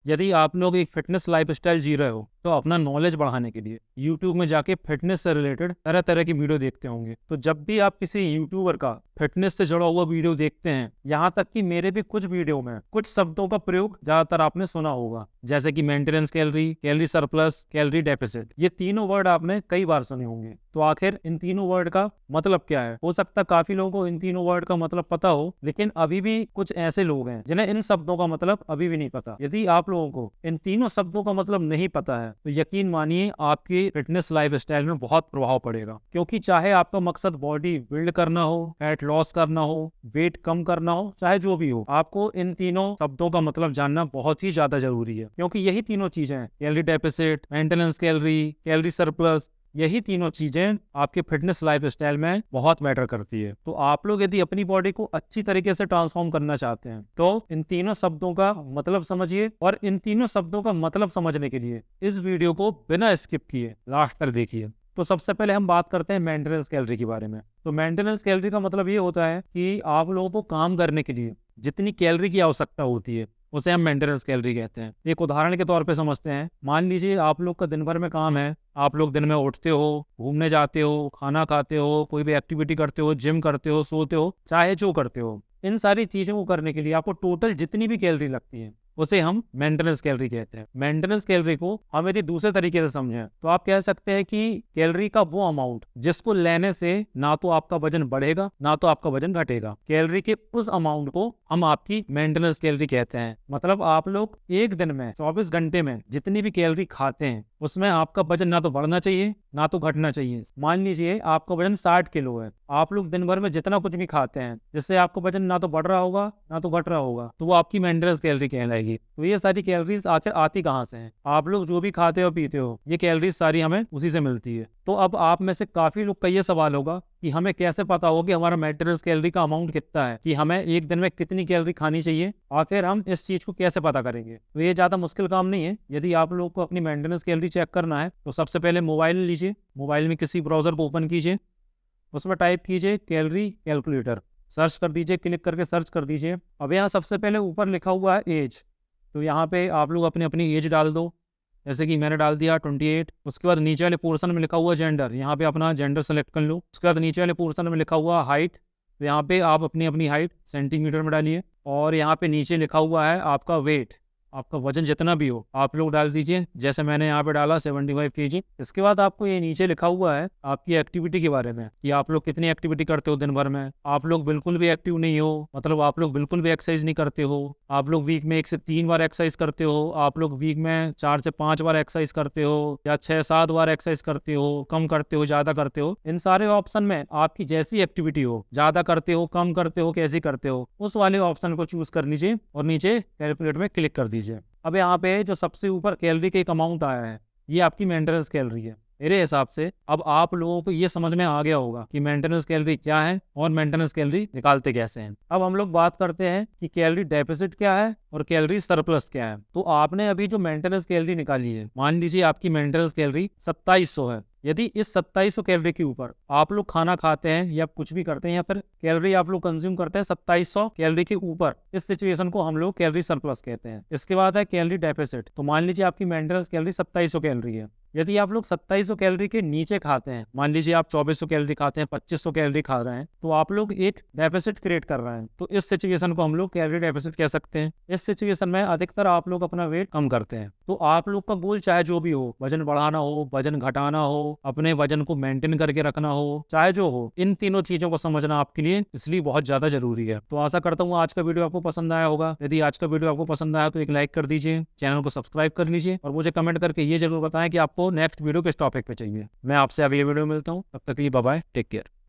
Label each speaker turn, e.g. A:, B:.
A: यदि आप लोग एक फिटनेस लाइफस्टाइल जी रहे हो तो अपना नॉलेज बढ़ाने के लिए यूट्यूब में जाके फिटनेस से रिलेटेड तरह तरह की वीडियो देखते होंगे। तो जब भी आप किसी यूट्यूबर का फिटनेस से जुड़ा हुआ वीडियो देखते हैं, यहाँ तक कि मेरे भी कुछ वीडियो में कुछ शब्दों का प्रयोग ज्यादातर आपने सुना होगा, जैसे कि maintenance calorie, calorie surplus, calorie deficit. ये तीनों वर्ड आपने कई बार सुने होंगे। तो आखिर इन तीनों वर्ड का मतलब क्या है? हो सकता है काफी लोगों को इन तीनों वर्ड का मतलब पता हो, लेकिन अभी भी कुछ ऐसे लोग हैं जिन्हें इन शब्दों का मतलब अभी भी नहीं पता। यदि आप लोगों को इन तीनों शब्दों का मतलब नहीं पता है तो यकीन मानिए आपकी फिटनेस लाइफस्टाइल में बहुत प्रभाव पड़ेगा। क्योंकि चाहे आपका मकसद बॉडी बिल्ड करना हो, फैट लॉस करना हो, वेट कम करना हो, चाहे जो भी हो, आपको इन तीनों शब्दों का मतलब जानना बहुत ही ज्यादा जरूरी है। क्योंकि यही तीनों चीजें, calorie deficit, maintenance calorie, calorie surplus, यही तीनों चीजें आपके फिटनेस लाइफस्टाइल में बहुत मैटर करती है। तो आप लोग यदि अपनी बॉडी को अच्छी तरीके से ट्रांसफॉर्म करना चाहते हैं तो इन तीनों शब्दों का मतलब समझिए, और इन तीनों शब्दों का मतलब समझने के लिए इस वीडियो को बिना स्किप किए लास्ट तक देखिए। तो सबसे पहले हम बात करते हैं मेंटेनेंस कैलोरी के बारे में। तो मेंटेनेंस कैलोरी का मतलब ये होता है कि आप लोगों को काम करने के लिए जितनी कैलोरी की आवश्यकता होती है उसे हम मेंटेनेंस कैलोरी कहते हैं। एक उदाहरण के तौर पे समझते हैं। मान लीजिए आप लोग का दिन भर में काम है, आप लोग दिन में उठते हो, घूमने जाते हो, खाना खाते हो, कोई भी एक्टिविटी करते हो, जिम करते हो, सोते हो, चाहे जो करते हो, इन सारी चीजों को करने के लिए आपको टोटल जितनी भी कैलोरी लगती है उसे हम मेंटेनेंस कैलोरी कहते हैं। मेंटेनेंस कैलोरी को हम यदि दूसरे तरीके से समझें तो आप कह सकते हैं कि कैलोरी का वो अमाउंट जिसको लेने से ना तो आपका वजन बढ़ेगा ना तो आपका वजन घटेगा, कैलोरी के उस अमाउंट को हम आपकी मेंटेनेंस कैलोरी कहते हैं। मतलब आप लोग एक दिन में 24 घंटे में जितनी भी कैलोरी खाते हैं उसमें आपका वजन ना तो बढ़ना चाहिए ना तो घटना चाहिए। मान लीजिए आपका वजन 60 किलो है, आप लोग दिन भर में जितना कुछ भी खाते हैं जिससे आपका वजन ना तो बढ़ रहा होगा ना तो घट रहा होगा, तो वो आपकी मेंटेनेंस कैलोरी कहलाएगी। तो ये सारी कैलोरीज आखिर आती कहाँ से हैं? आप लोग जो भी खाते हो पीते हो, ये कैलोरीज सारी हमें उसी से मिलती है। तो अब आप में से काफी लोग का ये सवाल होगा कि हमें कैसे पता हो कि हमारा मेंटेनेंस कैलोरी का अमाउंट कितना है, कि हमें एक दिन में कितनी कैलोरी खानी चाहिए। आखिर हम इस चीज को कैसे पता करेंगे? तो ये ज्यादा मुश्किल काम नहीं है। यदि आप लोग को अपनी मेंटेनेंस कैलोरी चेक करना है तो सबसे पहले मोबाइल लीजिए, मोबाइल में किसी ब्राउजर को ओपन कीजिए, उसमें टाइप कीजिए कैलोरी कैलकुलेटर, सर्च कर दीजिए, क्लिक करके सर्च कर दीजिए। अब यहाँ सबसे पहले ऊपर लिखा हुआ है एज, तो यहाँ पे आप लोग अपनी एज डाल दो, जैसे कि मैंने डाल दिया 28। उसके बाद नीचे वाले पोर्शन में लिखा हुआ जेंडर, यहाँ पे अपना जेंडर सेलेक्ट कर लो। उसके बाद नीचे वाले पोर्शन में लिखा हुआ हाइट, तो यहाँ पे आप अपनी हाइट सेंटीमीटर में डालिए। और यहाँ पे नीचे लिखा हुआ है आपका वेट, आपका वजन जितना भी हो आप लोग डाल दीजिए, जैसे मैंने यहाँ पे डाला 75 kg। इसके बाद आपको ये नीचे लिखा हुआ है आपकी एक्टिविटी के बारे में कि आप लोग कितनी एक्टिविटी करते हो दिन भर में। आप लोग बिल्कुल भी एक्टिव नहीं हो, मतलब आप लोग बिल्कुल भी एक्सरसाइज नहीं करते हो। आप लोग वीक में 1 से 3 बार एक्सरसाइज करते हो, आप लोग वीक में 4 से 5 बार एक्सरसाइज करते हो, या 6-7 बार एक्सरसाइज करते हो, कम करते हो, ज्यादा करते हो। इन सारे ऑप्शन में आपकी जैसी एक्टिविटी हो, ज्यादा करते हो, कम करते हो, कैसी करते हो, उस वाले ऑप्शन को चूज कर लीजिए और नीचे कैलकुलेट में क्लिक कर दीजिए। अब यहाँ पे जो सबसे ऊपर कैलोरी का एक अमाउंट आया है ये आपकी मेंटेनेंस कैलोरी है। मेरे हिसाब से अब आप लोगों को ये समझ में आ गया होगा कि मेंटेनेंस कैलोरी क्या है और मेंटेनेंस कैलोरी निकालते कैसे हैं। अब हम लोग बात करते हैं कि कैलोरी डेफिसिट क्या है और कैलोरी सरप्लस क्या है। तो आपने अभी जो मेंटेनेंस कैलोरी निकाली है, मान लीजिए आपकी मेंटेनेंस कैलोरी 2700 है। यदि इस 2700 कैलोरी के ऊपर आप लोग खाना खाते हैं या कुछ भी करते हैं या फिर कैलोरी आप लोग कंज्यूम करते हैं 2700 कैलोरी के ऊपर, इस सिचुएशन को हम लोग कैलोरी सरप्लस कहते हैं। इसके बाद है कैलोरी डेफिसिट। तो मान लीजिए आपकी मेंटेनेंस कैलोरी 2700 कैलोरी है, यदि आप लोग 2700 कैलोरी के नीचे खाते हैं, मान लीजिए आप 2400 कैलोरी खाते हैं, 2500 कैलोरी खा रहे हैं, तो आप लोग एक डेफिसिट क्रिएट कर रहे हैं। तो इस सिचुएशन को हम लोग कैलोरी डेफिसिट कह सकते हैं। इस सिचुएशन में अधिकतर आप लोग अपना वेट कम करते हैं। तो आप लोग का गोल चाहे जो भी हो, वजन बढ़ाना हो, वजन घटाना हो, अपने वजन को मेंटेन करके रखना हो, चाहे जो हो, इन तीनों चीजों को समझना आपके लिए इसलिए बहुत ज्यादा जरूरी है। तो आशा करता हूँ आज का वीडियो आपको पसंद आया होगा। यदि आज का वीडियो आपको पसंद आया तो एक लाइक कर दीजिए, चैनल को सब्सक्राइब कर लीजिए और मुझे कमेंट करके ये जरूर बताएं कि आपको नेक्स्ट वीडियो किस टॉपिक पे चाहिए। मैं आपसे अगले वीडियो में मिलता हूँ, तब तक के लिए बाय बाय, टेक केयर।